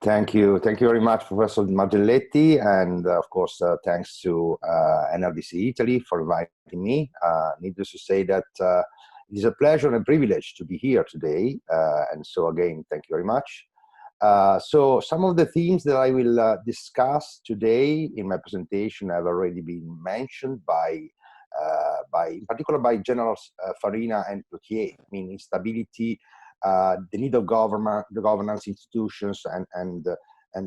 Thank you very much, Professor Margelletti, and of course, thanks to NRDC Italy for inviting me. Needless to say that it is a pleasure and a privilege to be here today, and so again, thank you very much. So some of the themes that I will discuss today in my presentation have already been mentioned in particular by General Farina and Prof E, meaning stability, the need of the governance institutions, and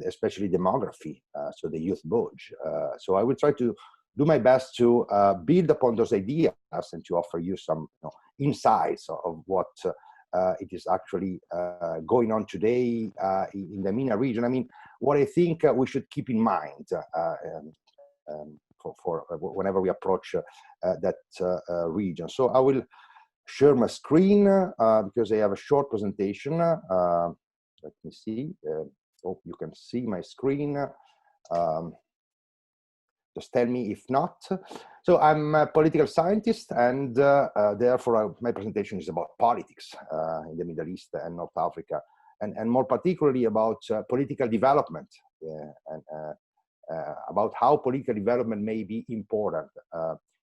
especially demography, so the youth bulge. So I will try to do my best to build upon those ideas and to offer you some insights of what it is actually going on today in the MENA region. I mean, what I think we should keep in mind for whenever we approach that region. So I will share my screen because I have a short presentation. Let me see. Hope you can see my screen. Just tell me if not. So I'm a political scientist, and therefore my presentation is about politics in the Middle East and North Africa, and more particularly about political development, and about how political development may be important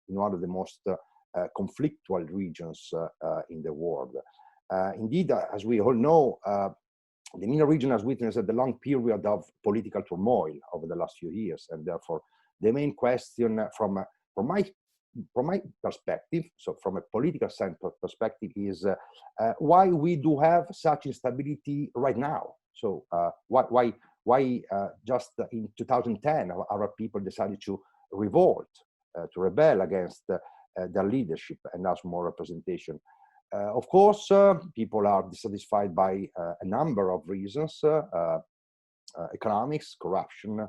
in one of the most conflictual regions in the world. Indeed, as we all know, the MENA region has witnessed a long period of political turmoil over the last few years, and therefore the main question from my perspective, so from a political science perspective, is why we do have such instability right now. So why just in 2010 Arab people decided to revolt, to rebel against their leadership and ask more representation. Of course, people are dissatisfied by a number of reasons: economics, corruption,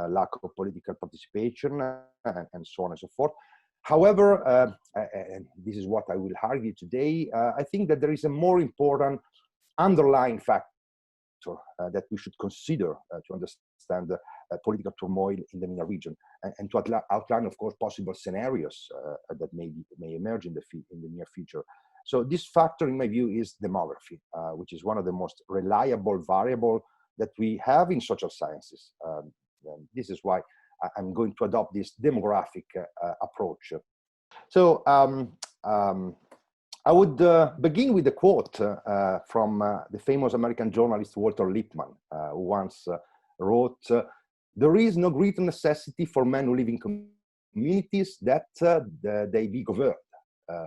lack of political participation, and so on and so forth. However, and this is what I will argue today, I think that there is a more important underlying factor that we should consider to understand political turmoil in the MENA region, and to outline, of course, possible scenarios that may emerge in the near future. So this factor, in my view, is demography, which is one of the most reliable variables that we have in social sciences. This is why I'm going to adopt this demographic approach. So I would begin with a quote from the famous American journalist Walter Lippmann, who once wrote, "There is no greater necessity for men who live in communities that they be governed.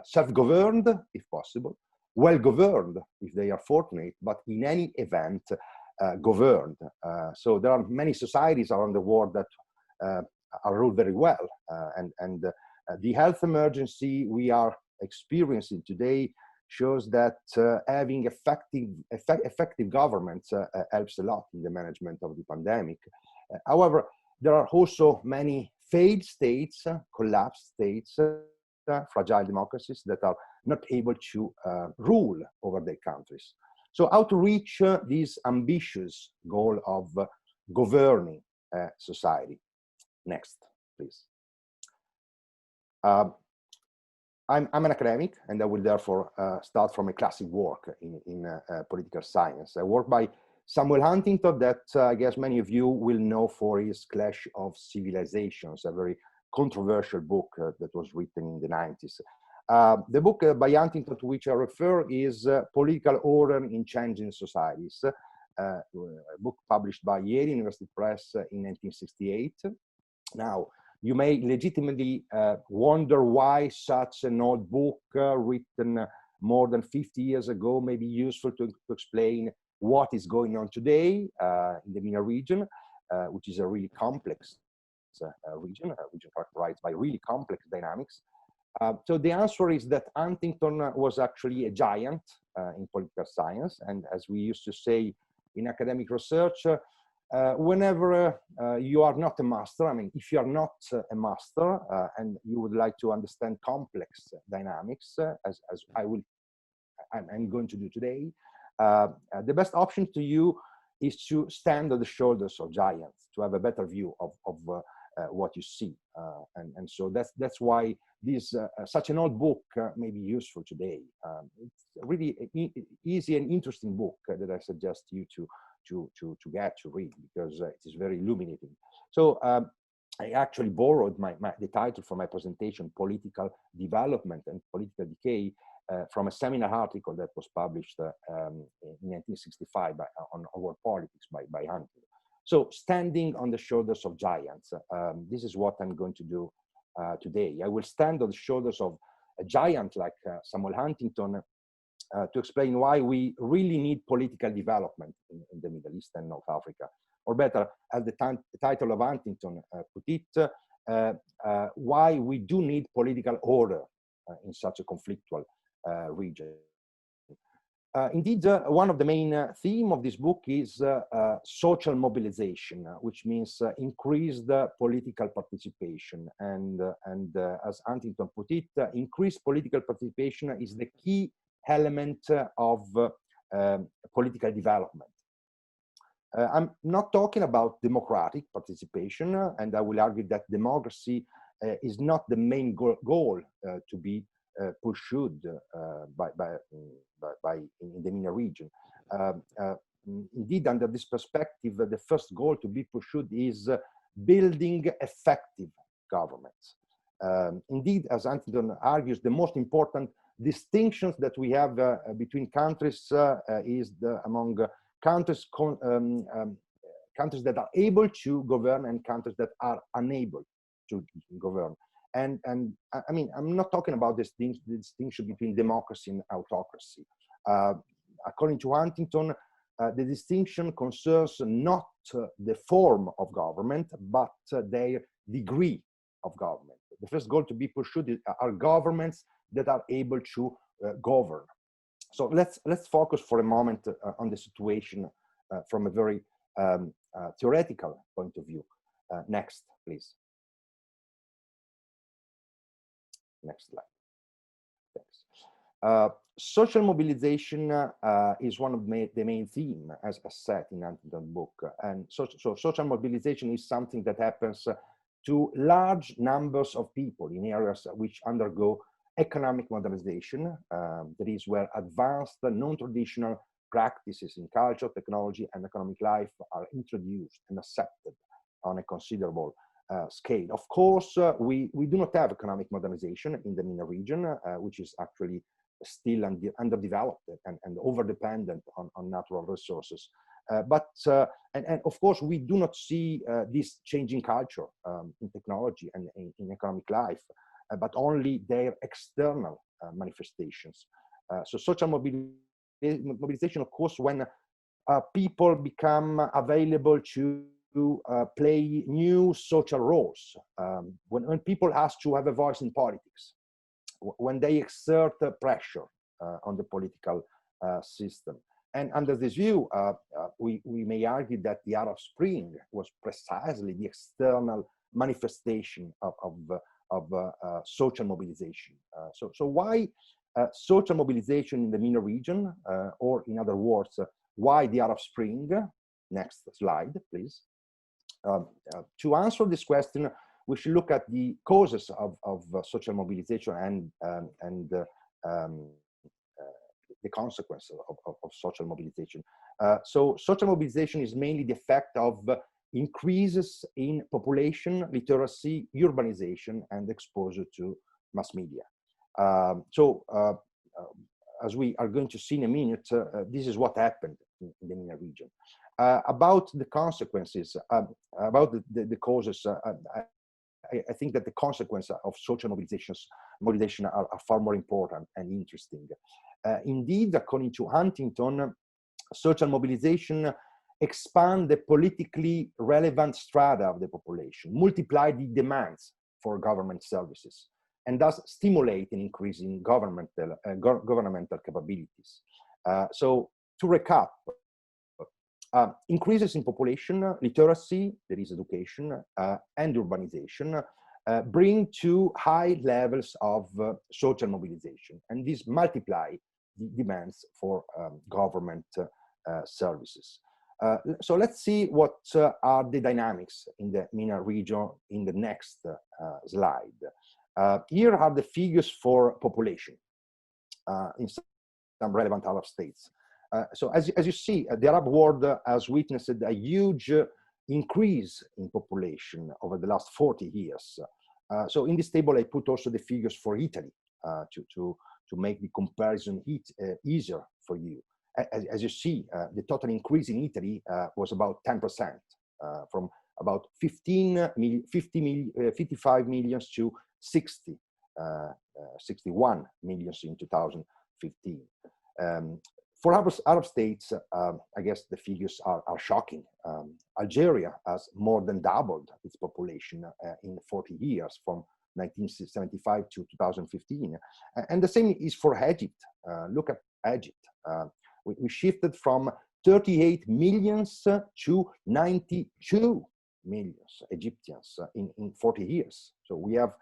Self-governed, if possible, well-governed, if they are fortunate, but in any event, governed." So there are many societies around the world that are ruled very well, and the health emergency we are experiencing today shows that having effective governments helps a lot in the management of the pandemic. However, there are also many failed states, collapsed states, fragile democracies that are not able to rule over their countries. So how to reach this ambitious goal of governing society? Next, please. I'm an academic, and I will therefore start from a classic work in political science. I work by Samuel Huntington, that I guess many of you will know for his Clash of Civilizations, a very controversial book that was written in the 90s. The book by Huntington to which I refer is Political Order in Changing Societies, a book published by Yale University Press in 1968. Now, you may legitimately wonder why such an old book written more than 50 years ago may be useful to explain what is going on today in the MENA region, which is a really complex region characterized by really complex dynamics. So the answer is that Huntington was actually a giant in political science, and as we used to say in academic research, whenever you are not a master, I mean, if you are not a master and you would like to understand complex dynamics, as I'm going to do today, the best option to you is to stand on the shoulders of giants, to have a better view of what you see. And so that's why this such an old book may be useful today. It's a really easy and interesting book that I suggest you to get to read, because it is very illuminating. So I actually borrowed the title for my presentation, Political Development and Political Decay, from a seminar article that was published in 1965 on world politics by Huntington. So standing on the shoulders of giants, this is what I'm going to do today. I will stand on the shoulders of a giant like Samuel Huntington to explain why we really need political development in the Middle East and North Africa. Or better, as the title of Huntington put it, why we do need political order in such a conflictual region. Indeed, one of the main themes of this book is social mobilization, which means increased political participation. And as Huntington put it, increased political participation is the key element of political development. I'm not talking about democratic participation, and I will argue that democracy is not the main goal to be pursued in the MENA region. Indeed, under this perspective, the first goal to be pursued is building effective governments. Indeed, as Huntington argues, the most important distinctions that we have between countries is among countries that are able to govern and countries that are unable to govern. And I mean, I'm not talking about this distinction between democracy and autocracy. According to Huntington, the distinction concerns not the form of government, but their degree of government. The first goal to be pursued are governments that are able to govern. So let's focus for a moment on the situation from a very theoretical point of view. Next, please. Next slide. Thanks. Social mobilization is one of the main themes, as said in Huntington's book. And so social mobilization is something that happens to large numbers of people in areas which undergo economic modernization. That is where advanced, non-traditional practices in culture, technology, and economic life are introduced and accepted on a considerable scale. Of course, we do not have economic modernization in the MENA region, which is actually still underdeveloped and over-dependent on natural resources. And of course, we do not see this changing culture in technology and in economic life, but only their external manifestations. So social mobilization, of course, when people become available to play new social roles, when people ask to have a voice in politics, when they exert pressure on the political system. And under this view, we may argue that the Arab Spring was precisely the external manifestation of social mobilization. So why social mobilization in the MENA region, or in other words, why the Arab Spring? Next slide, please. To answer this question, we should look at the causes of social mobilization and the consequences of social mobilization. So social mobilization is mainly the effect of increases in population, literacy, urbanization, and exposure to mass media. As we are going to see in a minute, this is what happened in the MENA region. About the consequences, about the causes, I think that the consequences of social mobilization are far more important and interesting. Indeed, according to Huntington, social mobilization expand the politically relevant strata of the population, multiply the demands for government services, and thus stimulate an increase in governmental capabilities. So to recap, increases in population, literacy, there is education, and urbanization, bring to high levels of social mobilization, and these multiply the demands for government services. So let's see what are the dynamics in the MENA region in the next slide. Here are the figures for population in some relevant Arab states. So as you see, the Arab world has witnessed a huge increase in population over the last 40 years. So in this table, I put also the figures for Italy to make the comparison easier for you. As you see, the total increase in Italy was about 10%, from about 55 million to 61 million in 2015. For Arab states, I guess the figures are shocking. Algeria has more than doubled its population in 40 years, from 1975 to 2015. And the same is for Egypt. Look at Egypt. We shifted from 38 millions to 92 millions Egyptians in 40 years. So we have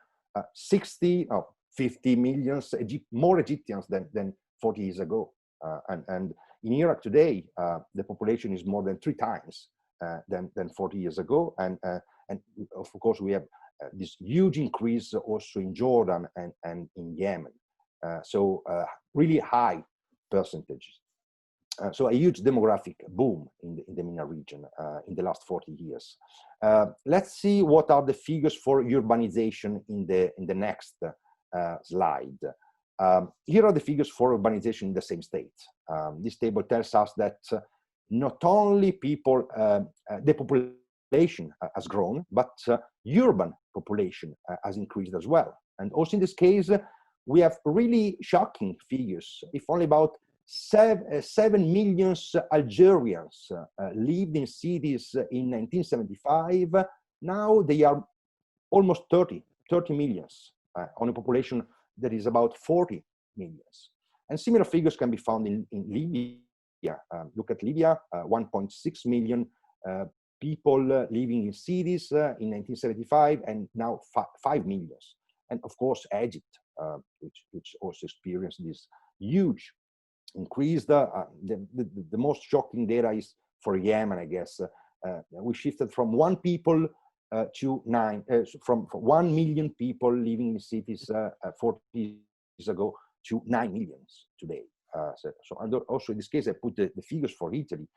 50 millions more Egyptians than 40 years ago. And in Iraq today, the population is more than 3 times than 40 years ago. And of course, we have this huge increase also in Jordan and in Yemen. So really high percentages. So a huge demographic boom in the MENA region in the last 40 years. Let's see what are the figures for urbanization in the next slide. Here are the figures for urbanization in the same state. This table tells us that not only the population has grown, but urban population has increased as well. And also in this case, we have really shocking figures. If only about 7 million Algerians lived in cities in 1975, now they are almost 30 millions on a population that is about 40 millions. And similar figures can be found in Libya. Look at Libya, 1.6 million people living in cities in 1975, and now 5 million. And of course, Egypt, which also experienced this huge increase. The most shocking data is for Yemen, I guess. We shifted from 1 people to 9, from 1 million people living in cities 40 years ago to 9 million today. So also in this case, I put the figures for Italy,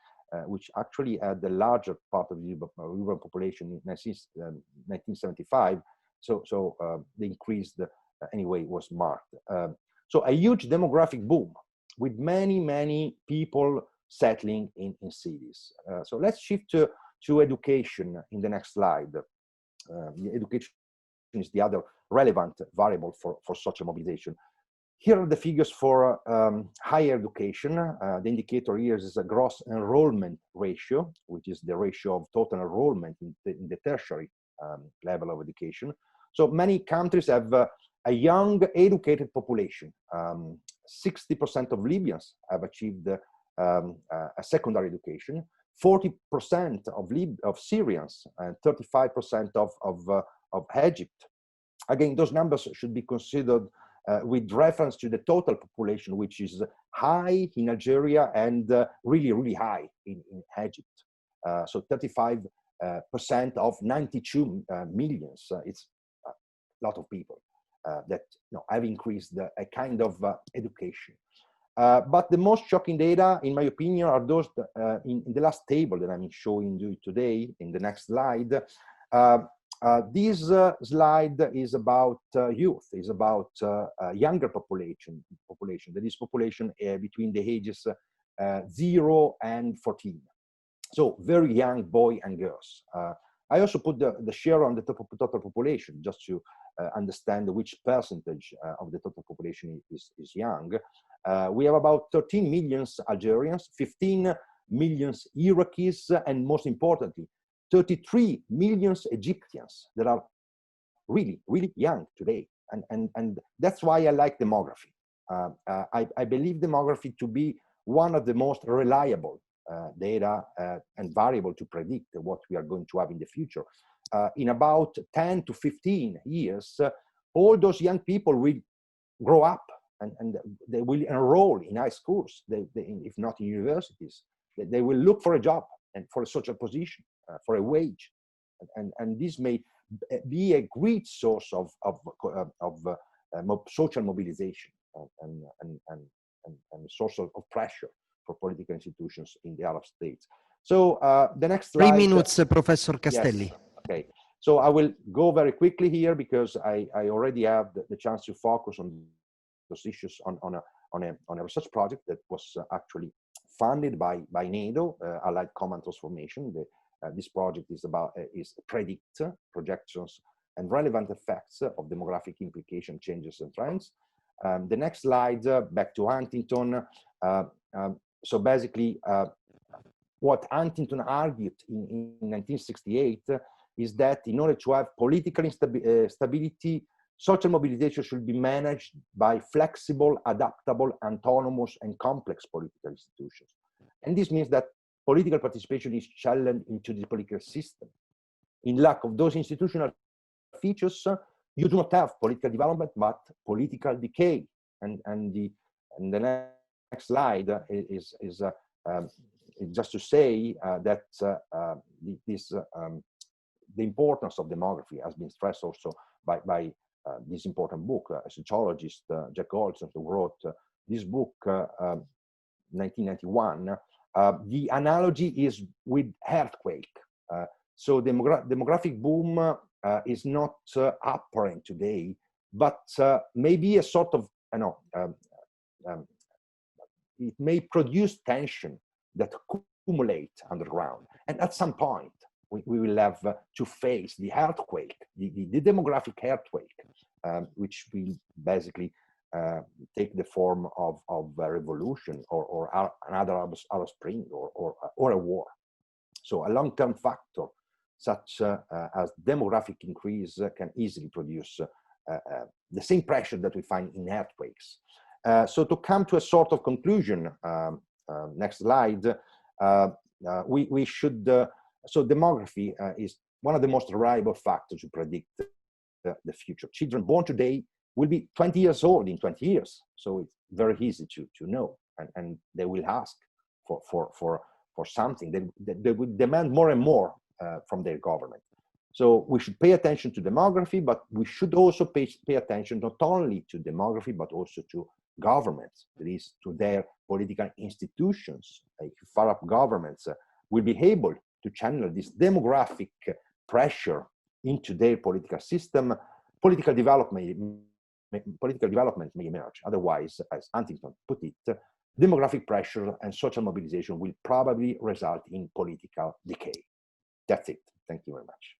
which actually had the larger part of the urban population in 1975. So the increase anyway was marked. So a huge demographic boom with many people settling in cities. So let's shift to education in the next slide. Education is the other relevant variable for social mobilization. Here are the figures for higher education. The indicator here is a gross enrollment ratio, which is the ratio of total enrollment in the tertiary level of education. So many countries have a young, educated population. 60% of Libyans have achieved a secondary education. 40% of Syrians and 35% of Egypt. Again, those numbers should be considered with reference to the total population, which is high in Algeria and really high in Egypt. So 35% of 92 millions. It's a lot of people that have increased a kind of education. But the most shocking data, in my opinion, are those in the last table that I'm showing you today in the next slide. This slide is about youth, is about younger population. That is population between the ages 0 and 14. So very young boys and girls. I also put the share on the total population just to understand which percentage of the total population is young. We have about 13 million Algerians, 15 million Iraqis, and most importantly, 33 million Egyptians that are really young today. And that's why I like demography. I believe demography to be one of the most reliable data and variable to predict what we are going to have in the future. In about 10 to 15 years, all those young people will grow up and they will enroll in high schools, if not in universities. They will look for a job and for a social position, for a wage. And this may be a great source of social mobilization and source of pressure for political institutions in the Arab states. So the next 3 slide. minutes, Professor Castelli. Yes. Okay. So I will go very quickly here because I already have the chance to focus on those issues on a research project that was actually funded by NATO, Allied Command Transformation. This project is about predict projections and relevant effects of demographic implication changes and trends. The next slide, back to Huntington. So basically, what Huntington argued in 1968 is that in order to have political stability, social mobilization should be managed by flexible, adaptable, autonomous, and complex political institutions. And this means that political participation is challenged into the political system. In lack of those institutional features, you do not have political development, but political decay. And the next slide is just to say that the importance of demography has been stressed also by this important book. A sociologist, Jack Olson, who wrote this book, 1991. The analogy is with earthquake. So demographic boom is not apparent today, but maybe a sort of, it may produce tension that accumulate underground. And at some point, we will have to face the earthquake, the demographic earthquake, which will basically take the form of a revolution or another Arab Spring or a war. So a long-term factor such as demographic increase can easily produce the same pressure that we find in earthquakes. So to come to a sort of conclusion, next slide, we should, so demography is one of the most reliable factors to predict the future. Children born today will be 20 years old in 20 years. So it's very easy to know, and they will ask for something. They will demand more and more from their government. So we should pay attention to demography, but we should also pay attention not only to demography, but also to governments, that is, to their political institutions. Like far-up governments will be able to channel this demographic pressure into their political system. Political development may emerge. Otherwise, as Huntington put it, demographic pressure and social mobilization will probably result in political decay. That's it. Thank you very much.